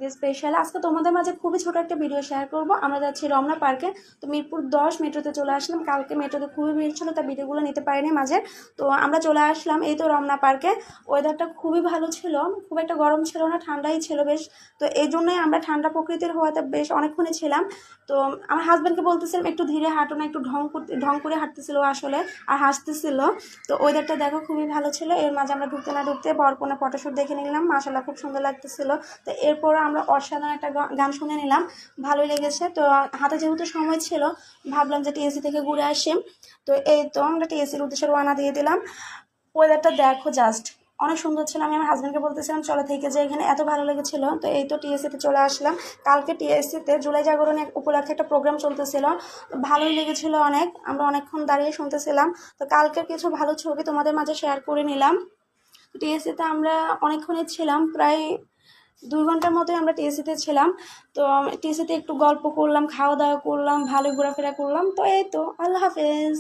থেকে স্পেশাল। আজকে তোমাদের মাঝে খুবই ছোট একটা ভিডিও শেয়ার করব। আমরা যাচ্ছি রমনা পার্কে। তো মিরপুর 10 মেট্রোতে চলে আসলাম। কালকে মেট্রোতে খুবই ভিড় ছিল, তাই ভিডিওগুলো নিতে পারিনি মাঝে। তো আমরা চলে আসলাম এই তো রমনা পার্কে। ওয়েদারটা খুবই ভালো ছিল, খুব একটা গরম ছিল না, ঠান্ডাই ছিল বেশ। তো এই জন্যই আমরা ঠান্ডা প্রকৃতির হওয়াতে বেশ অনেকক্ষণই ছিলাম। তো আমার হাজব্যান্ডকে বলতেছিলাম একটু ধীরে হাঁটো না, একটু ঢং করে হাঁটতেছিল আসলে, আর হাসতেছিল। তো ওয়েদারটা দেখো খুবই ভালো ছিল। এর মাঝে আমরা ঢুকতে না ঢুকতে বরকনে ফটোশ্যুট দেখে নিলাম, মাশাআল্লাহ খুব সুন্দর লাগতেছিল। তো এরপর আমরা অসাধারণ একটা গান শুনে নিলাম, ভালোই লেগেছে। তো হাতে যেহেতু সময় ছিল, ভাবলাম যে টিএসসি থেকে ঘুরে আসি। তো এই তো আমরা টিএসসির উদ্দেশ্যে রওনা দিয়ে দিলাম। ওয়েদারটা দেখো জাস্ট অনেক সুন্দর ছিল। আমি আমার হাজব্যান্ডকে বলতেছিলাম চলো থেকে যে এখানে এত ভালো লেগেছিল। তো এই তো টিএসসিতে চলে আসলাম। কালকে টিএসসিতে জুলাই জাগরণে উপলক্ষে একটা প্রোগ্রাম চলতেছিল, ভালোই লেগেছিল অনেক। আমরা অনেকক্ষণ দাঁড়িয়ে শুনতেছিলাম। তো কালকের কিছু ভালো ছবি তোমাদের মাঝে শেয়ার করে নিলাম। টিএসসিতে আমরা অনেকক্ষণই ছিলাম, প্রায় 2 ঘন্টার মতোই আমরা টিএসসিতে ছিলাম। তো টিএসসিতে একটু গল্প করলাম, খাওয়া দাওয়া করলাম, ভালোই ঘোরাফেরা করলাম। তো এই তো, আল্লাহ হাফেজ।